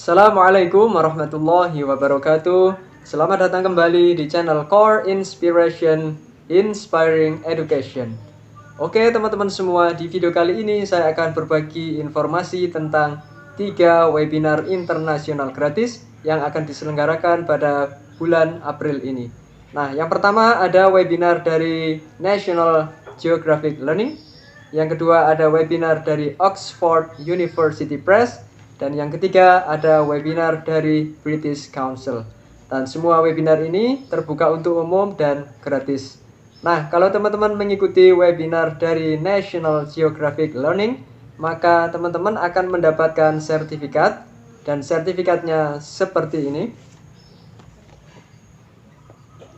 Assalamualaikum warahmatullahi wabarakatuh. Selamat datang kembali di channel Core Inspiration Inspiring Education. Oke teman-teman semua, di video kali ini saya akan berbagi informasi tentang 3 webinar internasional gratis yang akan diselenggarakan pada bulan April ini. Nah, yang pertama ada webinar dari National Geographic Learning. Yang kedua ada webinar dari Oxford University Press. Dan yang ketiga ada webinar dari British Council. Dan semua webinar ini terbuka untuk umum dan gratis. Nah, kalau teman-teman mengikuti webinar dari National Geographic Learning, maka teman-teman akan mendapatkan sertifikat. Dan sertifikatnya seperti ini.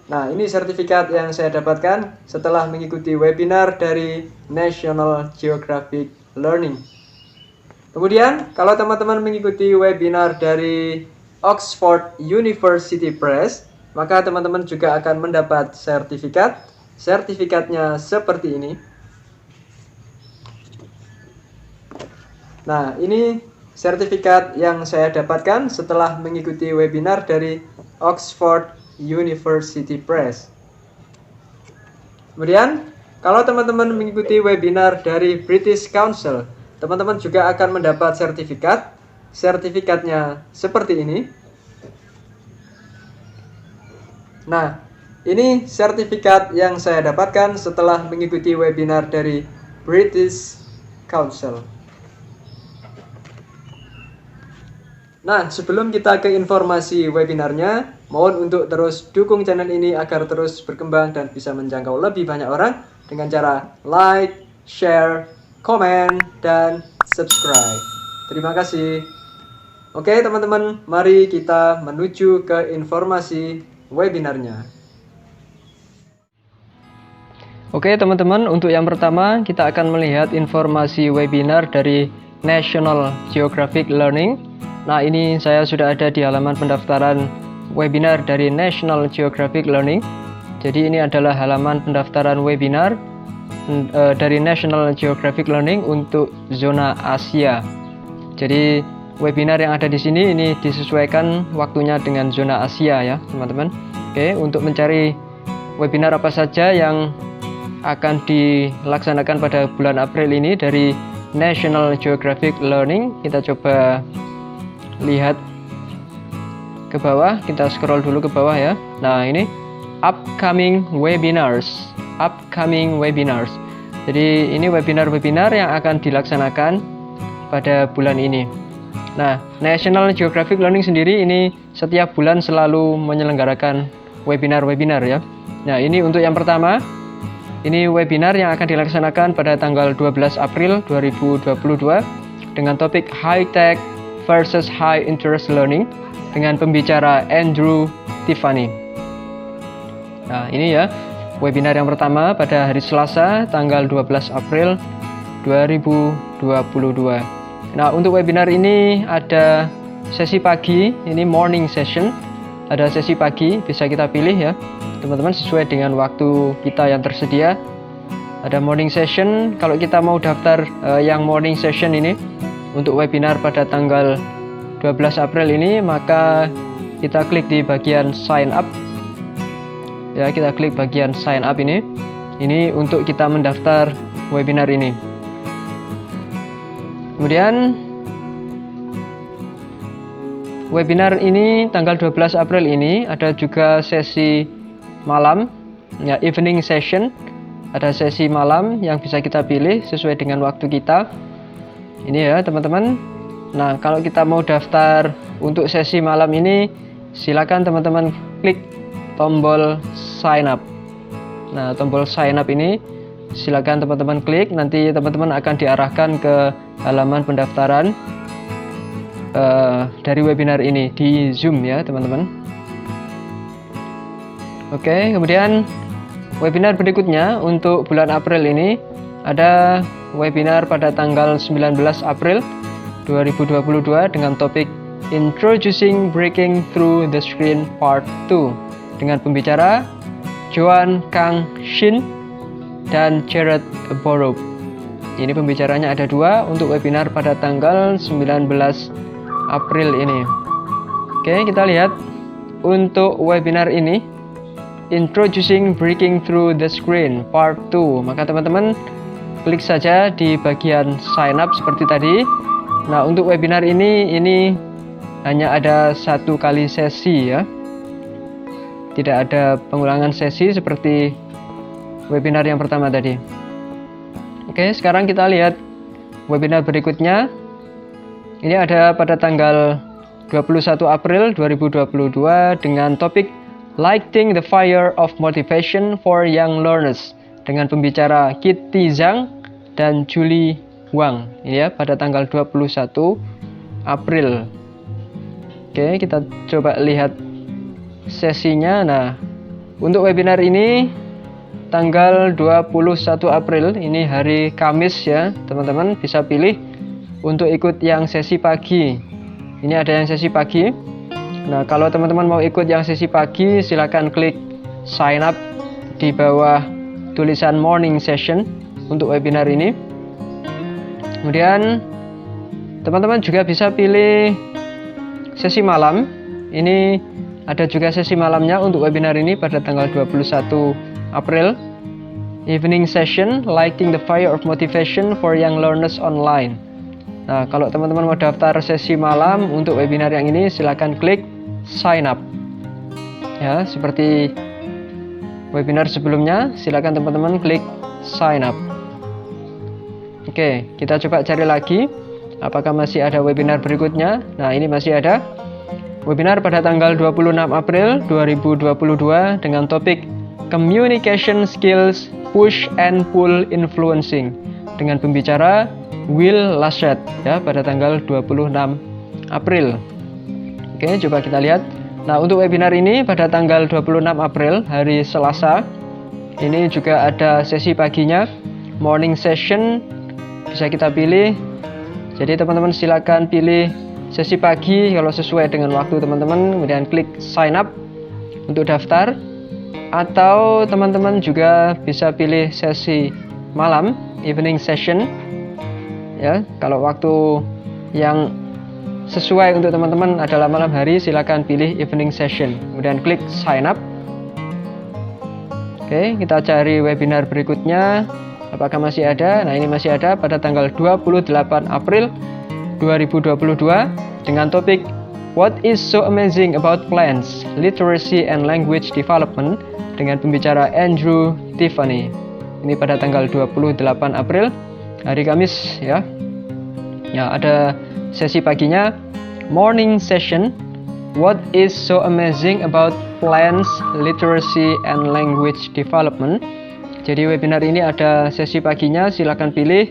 Nah, ini sertifikat yang saya dapatkan setelah mengikuti webinar dari National Geographic Learning. Kemudian, kalau teman-teman mengikuti webinar dari Oxford University Press, maka teman-teman juga akan mendapat sertifikat. Sertifikatnya seperti ini. Nah, ini sertifikat yang saya dapatkan setelah mengikuti webinar dari Oxford University Press. Kemudian, kalau teman-teman mengikuti webinar dari British Council, teman-teman juga akan mendapat sertifikat. Sertifikatnya seperti ini. Nah, ini sertifikat yang saya dapatkan setelah mengikuti webinar dari British Council. Nah, sebelum kita ke informasi webinarnya, mohon untuk terus dukung channel ini agar terus berkembang dan bisa menjangkau lebih banyak orang dengan cara like, share, komen, dan subscribe. Terima kasih. Oke teman-teman, mari kita menuju ke informasi webinarnya. Oke teman-teman, untuk yang pertama kita akan melihat informasi webinar dari National Geographic Learning. Nah, ini saya sudah ada di halaman pendaftaran webinar dari National Geographic Learning. Jadi ini adalah halaman pendaftaran webinar dari National Geographic Learning untuk zona Asia. Jadi webinar yang ada di sini ini disesuaikan waktunya dengan zona Asia ya, teman-teman. Oke, untuk mencari webinar apa saja yang akan dilaksanakan pada bulan April ini dari National Geographic Learning, kita coba lihat ke bawah, kita scroll dulu ke bawah ya. Nah, ini upcoming webinars. Jadi ini webinar-webinar yang akan dilaksanakan pada bulan ini. Nah, National Geographic Learning sendiri ini setiap bulan selalu menyelenggarakan webinar-webinar ya. Nah, ini untuk yang pertama, ini webinar yang akan dilaksanakan pada tanggal 12 April 2022 dengan topik High Tech versus High Interest Learning dengan pembicara Andrew Tiffany. Nah, ini ya webinar yang pertama pada hari Selasa tanggal 12 April 2022. Nah, untuk webinar ini ada sesi pagi, ini morning session. Ada sesi pagi, bisa kita pilih ya teman-teman sesuai dengan waktu kita yang tersedia. Ada morning session. Kalau kita mau daftar yang morning session ini untuk webinar pada tanggal 12 April ini, maka kita klik di bagian sign up. Ya, kita klik bagian sign up ini. Ini untuk kita mendaftar webinar ini. Kemudian webinar ini tanggal 12 April ini ada juga sesi malam, ya, evening session. Ada sesi malam yang bisa kita pilih sesuai dengan waktu kita. Ini ya teman-teman. Nah, kalau kita mau daftar untuk sesi malam ini, silakan teman-teman klik tombol sign up. Nah, tombol sign up ini silakan teman-teman klik. Nanti teman-teman akan diarahkan ke halaman pendaftaran dari webinar ini di Zoom ya teman-teman. Oke, kemudian webinar berikutnya untuk bulan April ini ada webinar pada tanggal 19 April 2022 dengan topik Introducing Breaking Through the Screen Part 2 dengan pembicara Joan Kang Shin dan Jared Borup. Ini pembicaranya ada 2 untuk webinar pada tanggal 19 April ini. Oke, kita lihat untuk webinar ini, Introducing Breaking Through the Screen Part 2. Maka teman-teman klik saja di bagian sign up seperti tadi. Nah, untuk webinar ini hanya ada 1 kali sesi ya. Tidak ada pengulangan sesi seperti webinar yang pertama tadi. Oke, sekarang kita lihat webinar berikutnya. Ini ada pada tanggal 21 April 2022 dengan topik Lighting the Fire of Motivation for Young Learners dengan pembicara Kitty Zhang dan Julie Wang. Ini ya, pada tanggal 21 April. Oke, kita coba lihat sesinya. Nah, untuk webinar ini tanggal 21 April, ini hari Kamis ya, teman-teman bisa pilih untuk ikut yang sesi pagi. Ini ada yang sesi pagi. Nah, kalau teman-teman mau ikut yang sesi pagi, silakan klik sign up di bawah tulisan morning session untuk webinar ini. Kemudian teman-teman juga bisa pilih sesi malam. Ini ada juga sesi malamnya untuk webinar ini pada tanggal 21 April. Evening session Lighting the Fire of Motivation for Young Learners Online. Nah, kalau teman-teman mau daftar sesi malam untuk webinar yang ini, silakan klik sign up. Ya, seperti webinar sebelumnya, silakan teman-teman klik sign up. Oke, kita coba cari lagi apakah masih ada webinar berikutnya. Nah, ini masih ada webinar pada tanggal 26 April 2022 dengan topik Communication Skills Push and Pull Influencing dengan pembicara Will Lashet ya, pada tanggal 26 April. Oke, coba kita lihat. Nah, untuk webinar ini pada tanggal 26 April, hari Selasa, ini juga ada sesi paginya, morning session, bisa kita pilih. Jadi teman-teman silakan pilih sesi pagi kalau sesuai dengan waktu teman-teman, kemudian klik sign up untuk daftar. Atau teman-teman juga bisa pilih sesi malam, evening session. Ya, kalau waktu yang sesuai untuk teman-teman adalah malam hari, silakan pilih evening session, kemudian klik sign up. Oke, kita cari webinar berikutnya. Apakah masih ada? Nah, ini masih ada pada tanggal 28 April 2022 dengan topik What is so amazing about plants, literacy and language development dengan pembicara Andrew Tiffany. Ini pada tanggal 28 April, hari Kamis ya. Ya, ada sesi paginya, morning session, What is so amazing about plants, literacy and language development. Jadi webinar ini ada sesi paginya, silakan pilih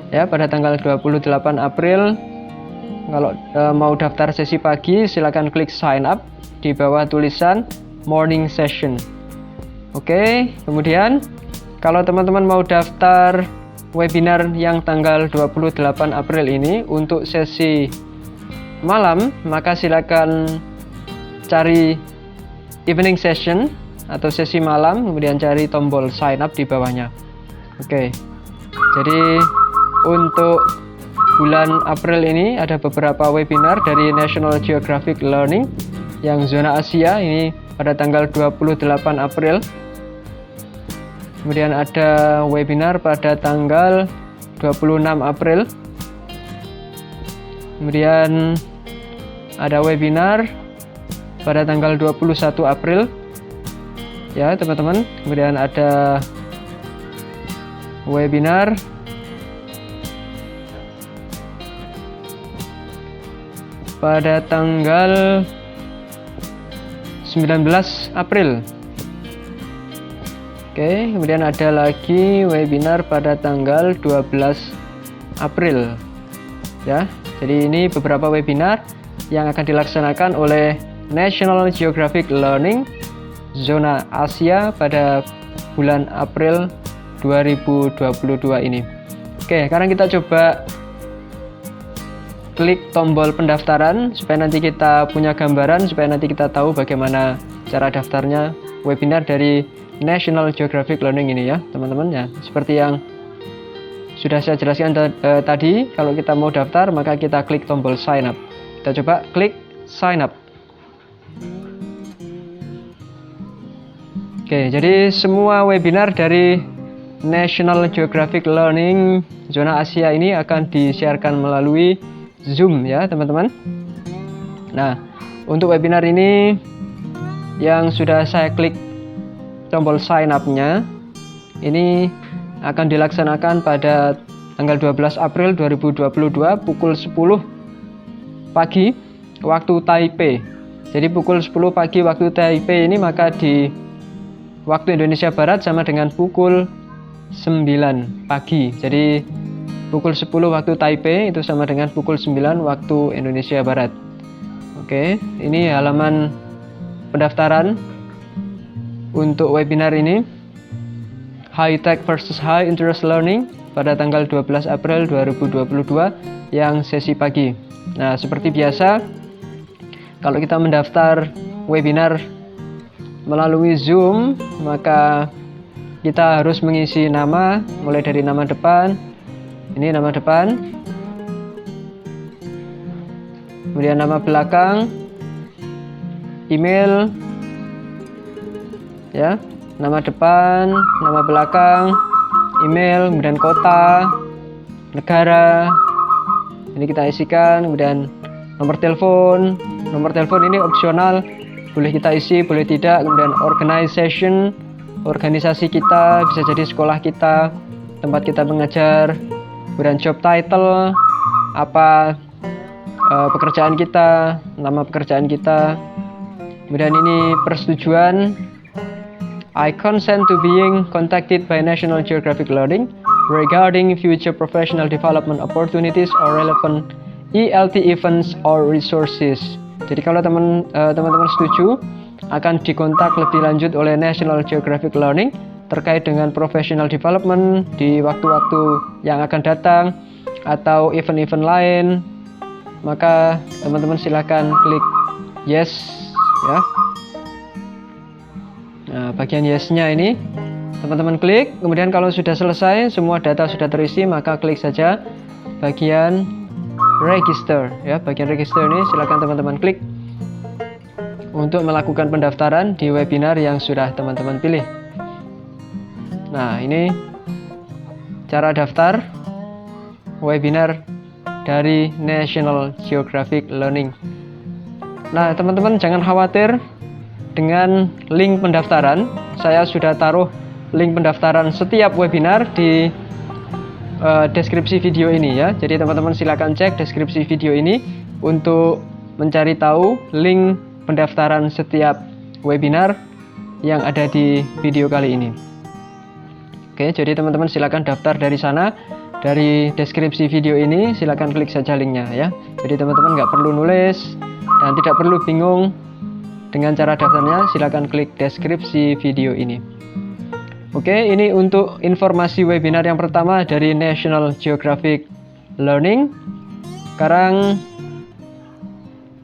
ya pada tanggal 28 April. Kalau mau daftar sesi pagi, silakan klik sign up di bawah tulisan morning session. Oke, kemudian kalau teman-teman mau daftar webinar yang tanggal 28 April ini untuk sesi malam, maka silakan cari evening session atau sesi malam, kemudian cari tombol sign up di bawahnya. Oke, jadi untuk bulan April ini ada beberapa webinar dari National Geographic Learning yang zona Asia, ini pada tanggal 28 April. Kemudian ada webinar pada tanggal 26 April. Kemudian ada webinar pada tanggal 21 April. Ya, teman-teman. Kemudian ada webinar pada tanggal 19 April. Oke, kemudian ada lagi webinar pada tanggal 12 April. Ya, jadi ini beberapa webinar yang akan dilaksanakan oleh National Geographic Learning zona Asia pada bulan April 2022 ini. Oke, sekarang kita coba klik tombol pendaftaran supaya nanti kita punya gambaran, supaya nanti kita tahu bagaimana cara daftarnya webinar dari National Geographic Learning ini ya, teman-teman ya. Seperti yang sudah saya jelaskan tadi, kalau kita mau daftar maka kita klik tombol sign up. Kita coba klik sign up. Oke, jadi semua webinar dari National Geographic Learning Zona Asia ini akan disiarkan melalui Zoom ya teman-teman. Nah, untuk webinar ini yang sudah saya klik tombol sign up-nya, ini akan dilaksanakan pada tanggal 12 April 2022 pukul 10 pagi waktu Taipei. Jadi pukul 10 pagi waktu Taipei ini maka di waktu Indonesia Barat sama dengan pukul 9 pagi. Jadi pukul 10 waktu Taipei itu sama dengan pukul 9 waktu Indonesia Barat. Oke, ini halaman pendaftaran untuk webinar ini. High Tech versus High Interest Learning pada tanggal 12 April 2022 yang sesi pagi. Nah, seperti biasa kalau kita mendaftar webinar melalui Zoom, maka kita harus mengisi nama, mulai dari nama depan. Ini nama depan, kemudian nama belakang, email, ya, nama depan, nama belakang, email, kemudian kota, negara. Ini kita isikan, kemudian nomor telepon. Nomor telepon ini opsional, boleh kita isi, boleh tidak. Kemudian organization, organisasi kita, bisa jadi sekolah kita, tempat kita mengajar. Kemudian job title, apa pekerjaan kita, nama pekerjaan kita. Kemudian ini persetujuan, I consent to being contacted by National Geographic Learning regarding future professional development opportunities or relevant ELT events or resources. Jadi kalau teman-teman setuju, akan dikontak lebih lanjut oleh National Geographic Learning terkait dengan professional development di waktu-waktu yang akan datang atau event-event lain, maka teman-teman silakan klik yes ya. Nah, bagian yes-nya ini teman-teman klik, kemudian kalau sudah selesai, semua data sudah terisi, maka klik saja bagian register ya. Bagian register ini silakan teman-teman klik untuk melakukan pendaftaran di webinar yang sudah teman-teman pilih. Nah, ini cara daftar webinar dari National Geographic Learning. Nah, teman-teman jangan khawatir dengan link pendaftaran. Saya sudah taruh link pendaftaran setiap webinar di deskripsi video ini ya. Jadi teman-teman silakan cek deskripsi video ini untuk mencari tahu link pendaftaran setiap webinar yang ada di video kali ini. Oke, jadi teman-teman silakan daftar dari sana, dari deskripsi video ini silakan klik saja linknya ya. Jadi teman-teman nggak perlu nulis dan tidak perlu bingung dengan cara daftarnya, silakan klik deskripsi video ini. Oke, ini untuk informasi webinar yang pertama dari National Geographic Learning. Sekarang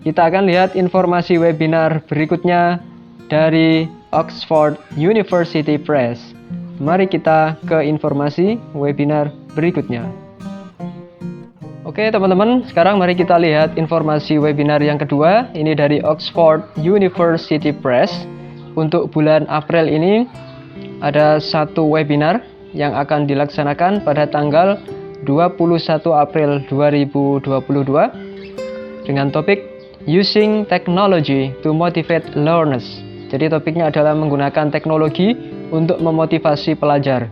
kita akan lihat informasi webinar berikutnya dari Oxford University Press. Mari kita ke informasi webinar berikutnya. Oke teman-teman, sekarang mari kita lihat informasi webinar yang kedua. Ini dari Oxford University Press. Untuk bulan April ini ada satu webinar yang akan dilaksanakan pada tanggal 21 April 2022 dengan topik Using Technology to Motivate Learners. Jadi topiknya adalah menggunakan teknologi untuk memotivasi pelajar.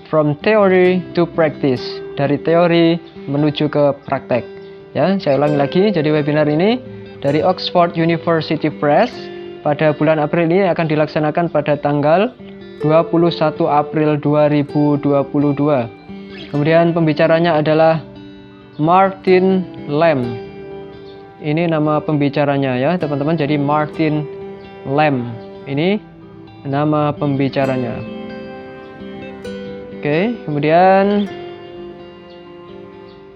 From theory to practice, dari teori menuju ke praktek. Ya, saya ulangi lagi. Jadi webinar ini dari Oxford University Press pada bulan April ini akan dilaksanakan pada tanggal 21 April 2022. Kemudian pembicaranya adalah Martin Lam. Ini nama pembicaranya ya, teman-teman. Jadi Martin Lam. Ini nama pembicaranya. Oke, kemudian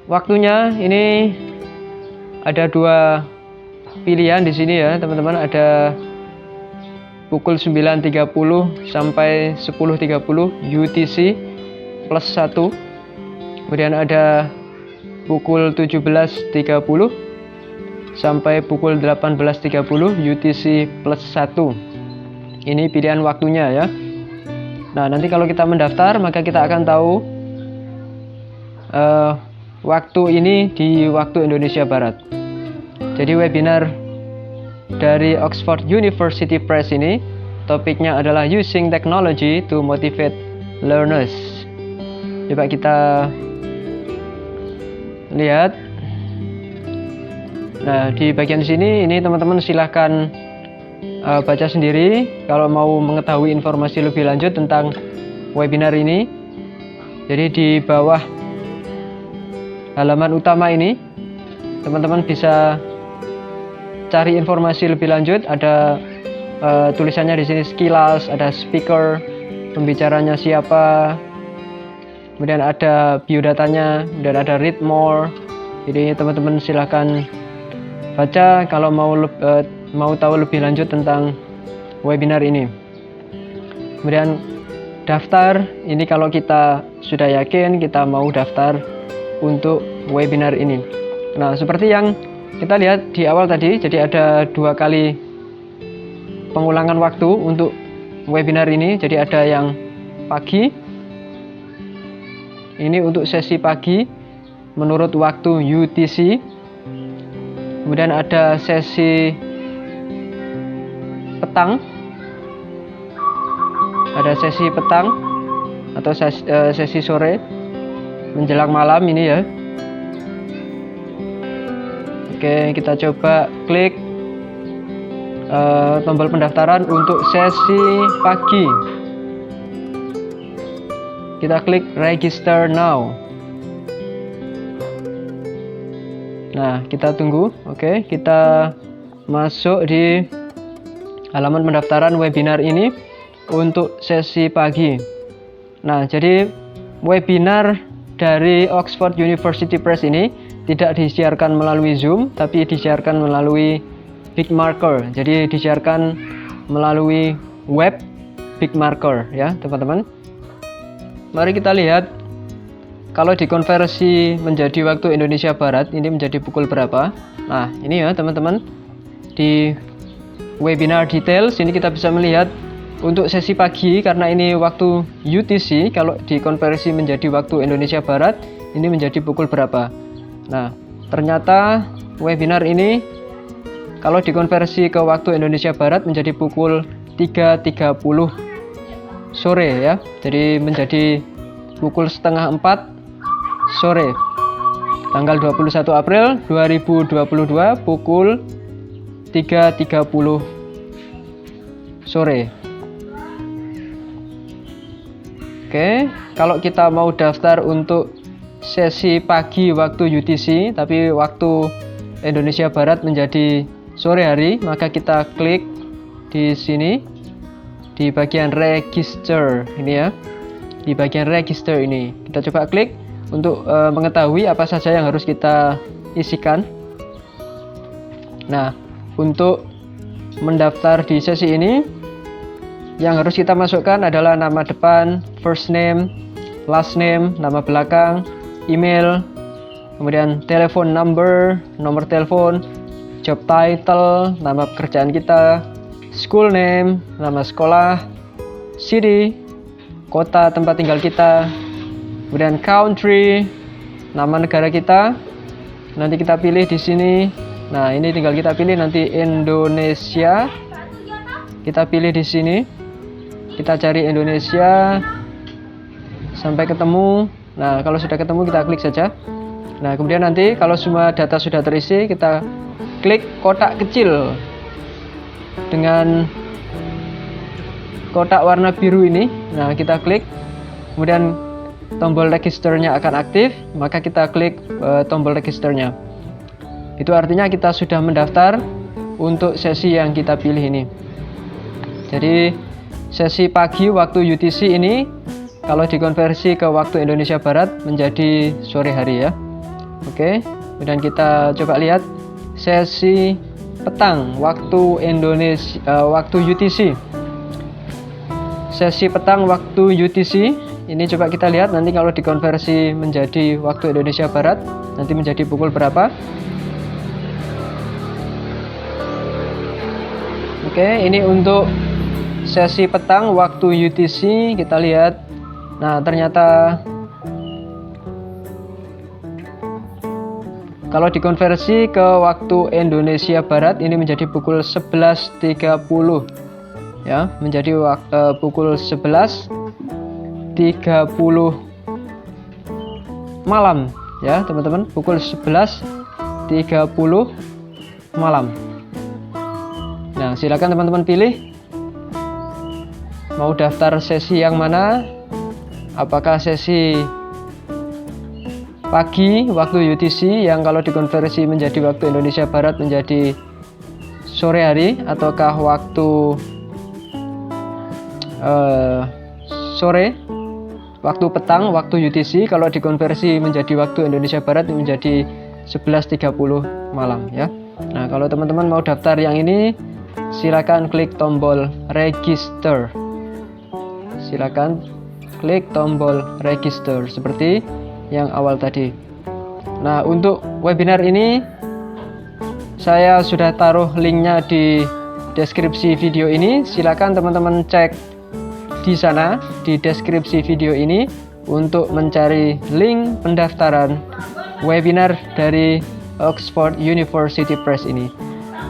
waktunya ini ada dua pilihan di sini ya, teman-teman. Ada pukul 9.30 sampai 10.30 UTC plus 1. Kemudian ada pukul 17.30 sampai pukul 18.30 UTC plus 1. Ini pilihan waktunya ya. Nah, nanti kalau kita mendaftar, maka kita akan tahu waktu ini di waktu Indonesia Barat. Jadi webinar dari Oxford University Press ini, topiknya adalah Using Technology to Motivate Learners. Coba kita lihat. Nah, di bagian sini ini teman-teman silahkan baca sendiri kalau mau mengetahui informasi lebih lanjut tentang webinar ini. Jadi di bawah halaman utama ini teman-teman bisa cari informasi lebih lanjut. Ada tulisannya di sini sekilas, ada speaker, pembicaranya siapa, kemudian ada biodatanya, dan ada read more. Jadi teman-teman silahkan baca kalau mau tahu lebih lanjut tentang webinar ini. Kemudian daftar, ini kalau kita sudah yakin kita mau daftar untuk webinar ini. Nah, seperti yang kita lihat di awal tadi, jadi ada 2 kali pengulangan waktu untuk webinar ini. Jadi ada yang pagi, ini untuk sesi pagi menurut waktu UTC. Kemudian ada sesi petang, ada sesi petang atau sesi sore menjelang malam ini ya. Oke, kita coba klik tombol pendaftaran untuk sesi pagi. Kita klik register now. Nah, kita tunggu. Oke, kita masuk di halaman pendaftaran webinar ini untuk sesi pagi. Nah, jadi webinar dari Oxford University Press ini tidak disiarkan melalui Zoom, tapi disiarkan melalui Bigmarker. Jadi disiarkan melalui web Bigmarker ya, teman-teman. Mari kita lihat kalau dikonversi menjadi waktu Indonesia Barat, ini menjadi pukul berapa? Nah, ini ya teman-teman. Di webinar details, ini kita bisa melihat untuk sesi pagi, karena ini waktu UTC, kalau dikonversi menjadi waktu Indonesia Barat, ini menjadi pukul berapa? Nah, ternyata webinar ini, kalau dikonversi ke waktu Indonesia Barat, menjadi pukul 3.30 sore ya. Jadi menjadi pukul setengah 4 sore, tanggal 21 April 2022 pukul 3.30 sore. Oke, kalau kita mau daftar untuk sesi pagi waktu UTC, tapi waktu Indonesia Barat menjadi sore hari, maka kita klik di sini di bagian register ini ya. Di bagian register ini kita coba klik untuk mengetahui apa saja yang harus kita isikan. Nah, untuk mendaftar di sesi ini, yang harus kita masukkan adalah nama depan, first name, last name, nama belakang, email, kemudian telepon number, nomor telepon, job title, nama pekerjaan kita, school name, nama sekolah, city, kota tempat tinggal kita, kemudian country, nama negara kita. Nanti kita pilih di sini. Nah, ini tinggal kita pilih nanti Indonesia. Kita pilih di sini. Kita cari Indonesia sampai ketemu. Nah, kalau sudah ketemu kita klik saja. Nah, kemudian nanti kalau semua data sudah terisi, kita klik kotak kecil dengan kotak warna biru ini. Nah, kita klik. Kemudian tombol registernya akan aktif, maka kita klik tombol registernya. Itu artinya kita sudah mendaftar untuk sesi yang kita pilih ini. Jadi sesi pagi waktu UTC ini kalau dikonversi ke waktu Indonesia Barat menjadi sore hari ya. Oke, kemudian kita coba lihat sesi petang waktu Indonesia waktu UTC. Sesi petang waktu UTC ini coba kita lihat nanti kalau dikonversi menjadi waktu Indonesia Barat nanti menjadi pukul berapa. Oke, ini untuk sesi petang waktu UTC, kita lihat. Nah, ternyata kalau dikonversi ke waktu Indonesia Barat ini menjadi pukul 11.30 ya, menjadi pukul 11.30 malam ya teman-teman, pukul 11.30 malam. Nah, silakan teman-teman pilih mau daftar sesi yang mana, apakah sesi pagi waktu UTC yang kalau dikonversi menjadi waktu Indonesia Barat menjadi sore hari, ataukah waktu sore, waktu petang waktu UTC kalau dikonversi menjadi waktu Indonesia Barat menjadi 11.30 malam ya. Nah, kalau teman-teman mau daftar yang ini, silakan klik tombol register. Silakan klik tombol register seperti yang awal tadi. Nah, untuk webinar ini saya sudah taruh linknya di deskripsi video ini. Silakan teman-teman cek di sana di deskripsi video ini untuk mencari link pendaftaran webinar dari Oxford University Press ini.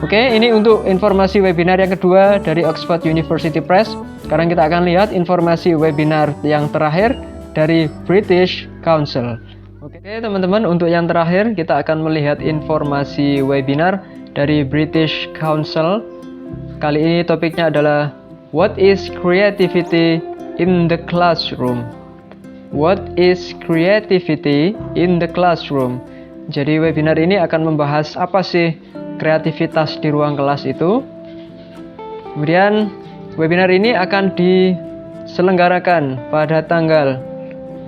Oke, ini untuk informasi webinar yang kedua dari Oxford University Press. Sekarang kita akan lihat informasi webinar yang terakhir dari British Council. Oke teman-teman, untuk yang terakhir kita akan melihat informasi webinar dari British Council. Kali ini topiknya adalah What is creativity in the classroom? What is creativity in the classroom? Jadi webinar ini akan membahas apa sih kreativitas di ruang kelas itu. Kemudian webinar ini akan diselenggarakan pada tanggal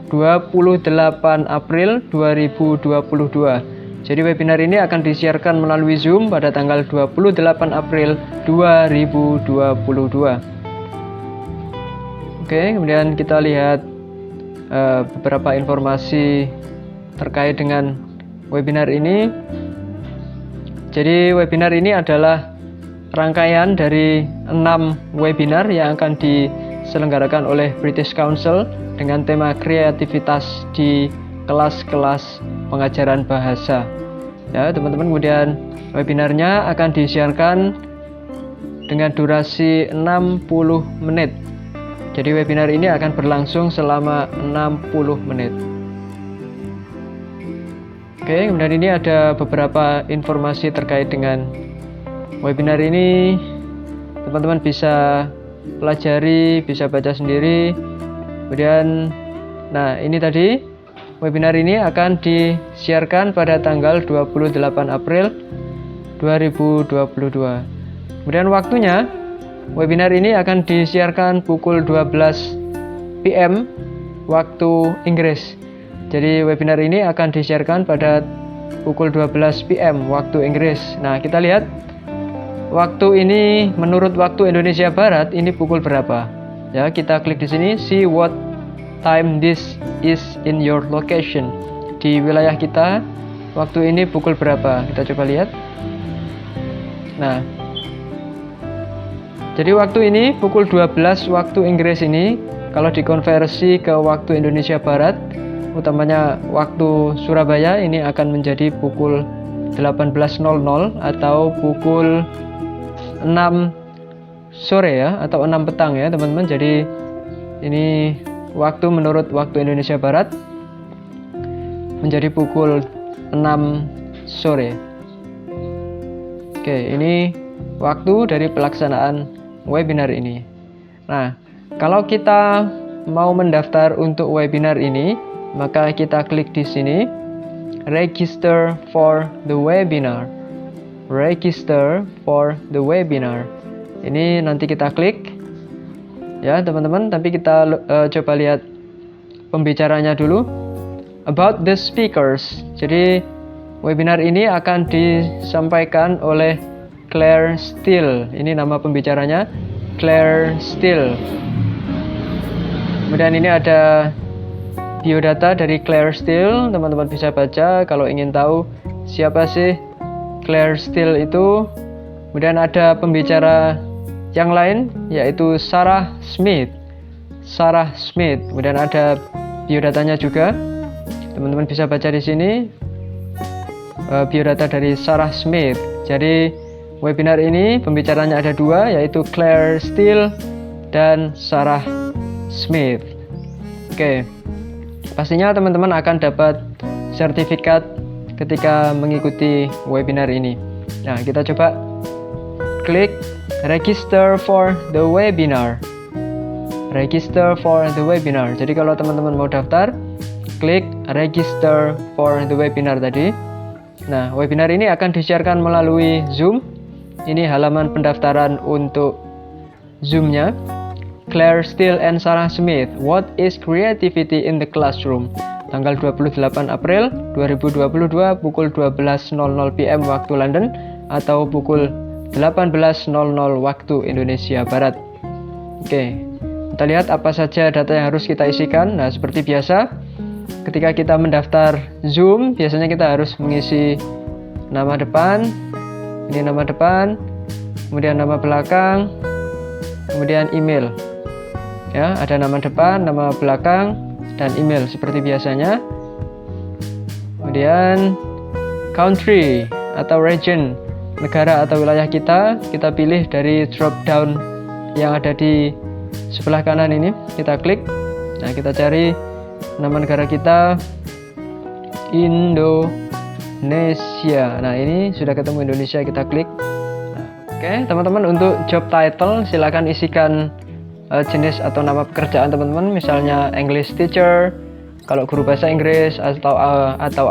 28 April 2022. Jadi webinar ini akan disiarkan melalui Zoom pada tanggal 28 April 2022. Oke, kemudian kita lihat beberapa informasi terkait dengan webinar ini. Jadi webinar ini adalah rangkaian dari 6 webinar yang akan diselenggarakan oleh British Council dengan tema kreativitas di kelas-kelas pengajaran bahasa. Ya, teman-teman, kemudian webinarnya akan disiarkan dengan durasi 60 menit. Jadi webinar ini akan berlangsung selama 60 menit. Oke, kemudian ini ada beberapa informasi terkait dengan webinar ini. Teman-teman bisa pelajari, bisa baca sendiri. Kemudian, nah ini tadi webinar ini akan disiarkan pada tanggal 28 April 2022. Kemudian waktunya, webinar ini akan disiarkan pukul 12 PM waktu Inggris. Jadi webinar ini akan disiarkan pada pukul 12 PM waktu Inggris. Nah, kita lihat waktu ini menurut waktu Indonesia Barat ini pukul berapa? Ya, kita klik di sini, see what time this is in your location. Di wilayah kita waktu ini pukul berapa? Kita coba lihat. Nah, jadi waktu ini pukul 12 waktu Inggris ini kalau dikonversi ke waktu Indonesia Barat, utamanya waktu Surabaya, ini akan menjadi pukul 18.00 atau pukul 6 sore ya, atau 6 petang ya teman-teman. Jadi ini waktu menurut waktu Indonesia Barat menjadi pukul 6 sore. Oke, ini waktu dari pelaksanaan webinar ini. Nah, kalau kita mau mendaftar untuk webinar ini, maka kita klik di sini, register for the webinar. Register for the webinar. Ini nanti kita klik ya teman-teman, tapi kita coba lihat pembicaranya dulu. About the speakers. Jadi webinar ini akan disampaikan oleh Claire Steele. Ini nama pembicaranya, Claire Steele. Kemudian ini ada biodata dari Claire Steele, teman-teman bisa baca kalau ingin tahu siapa sih Claire Steele itu. Kemudian ada pembicara yang lain yaitu Sarah Smith. Kemudian ada biodatanya juga. Teman-teman bisa baca di sini biodata dari Sarah Smith. Jadi webinar ini pembicaranya ada dua, yaitu Claire Steele dan Sarah Smith. Oke, pastinya teman-teman akan dapat sertifikat ketika mengikuti webinar ini. Nah, kita coba klik register for the webinar. Jadi kalau teman-teman mau daftar, klik register for the webinar tadi. Nah, webinar ini akan disiarkan melalui Zoom. Ini halaman pendaftaran untuk Zoom-nya. Claire Steele and Sarah Smith, What is Creativity in the Classroom? Tanggal 28 April 2022 pukul 12.00 PM waktu London atau pukul 18.00 waktu Indonesia Barat. Oke, kita lihat apa saja data yang harus kita isikan. Nah, seperti biasa, ketika kita mendaftar Zoom, biasanya kita harus mengisi nama depan, ini nama depan, kemudian nama belakang, kemudian email. Ya, ada nama depan, nama belakang, dan email seperti biasanya. Kemudian country atau region, negara atau wilayah kita pilih dari drop down yang ada di sebelah kanan ini. Kita klik. Nah, kita cari nama negara kita, Indonesia. Nah, ini sudah ketemu Indonesia, kita klik. Nah, oke, teman-teman, untuk job title silakan isikan jenis atau nama pekerjaan teman-teman, misalnya English teacher. Kalau guru bahasa Inggris atau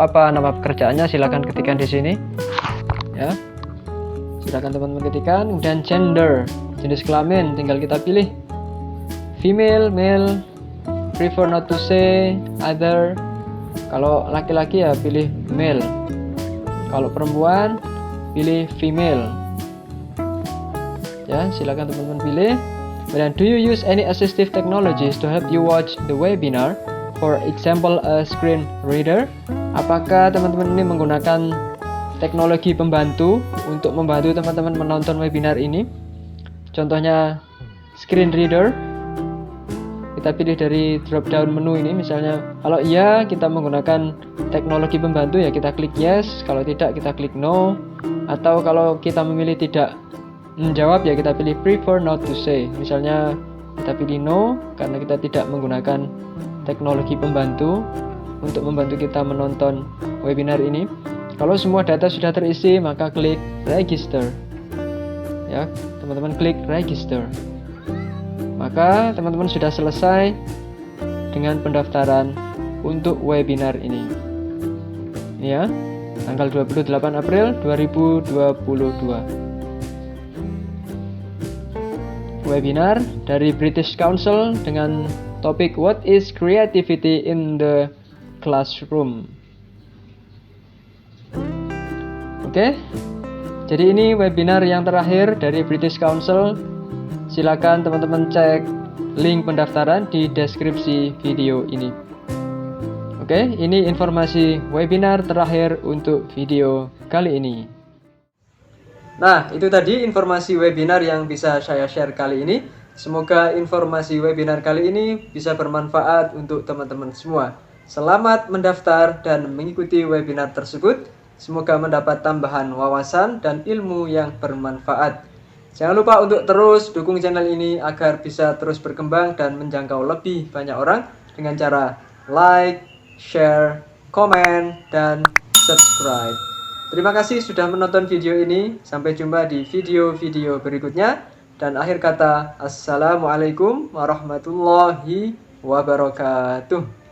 apa nama pekerjaannya silakan ketikkan di sini. Ya. Silakan teman-teman ketikkan. Kemudian gender, jenis kelamin tinggal kita pilih. Female, male, prefer not to say, other. Kalau laki-laki ya pilih male. Kalau perempuan pilih female. Ya, silakan teman-teman pilih. Kemudian, do you use any assistive technologies to help you watch the webinar? For example, a screen reader. Apakah teman-teman ini menggunakan teknologi pembantu untuk membantu teman-teman menonton webinar ini? Contohnya screen reader. Kita pilih dari drop down menu ini, misalnya kalau iya kita menggunakan teknologi pembantu ya kita klik yes, kalau tidak kita klik no, atau kalau kita memilih tidak menjawab ya kita pilih prefer not to say. Misalnya kita pilih no karena kita tidak menggunakan teknologi pembantu untuk membantu kita menonton webinar ini. Kalau semua data sudah terisi maka klik register. Ya, teman-teman klik register. Maka teman-teman sudah selesai dengan pendaftaran untuk webinar ini. Ya, tanggal 28 April 2022. Webinar dari British Council dengan topik What is Creativity in the Classroom. Oke, jadi ini webinar yang terakhir dari British Council. Silakan teman-teman cek link pendaftaran di deskripsi video ini. Oke, ini informasi webinar terakhir untuk video kali ini. Nah, itu tadi informasi webinar yang bisa saya share kali ini. Semoga informasi webinar kali ini bisa bermanfaat untuk teman-teman semua. Selamat mendaftar dan mengikuti webinar tersebut. Semoga mendapat tambahan wawasan dan ilmu yang bermanfaat. Jangan lupa untuk terus dukung channel ini agar bisa terus berkembang dan menjangkau lebih banyak orang dengan cara like, share, komen, dan subscribe. Terima kasih sudah menonton video ini. Sampai jumpa di video-video berikutnya. Dan akhir kata, Assalamualaikum warahmatullahi wabarakatuh.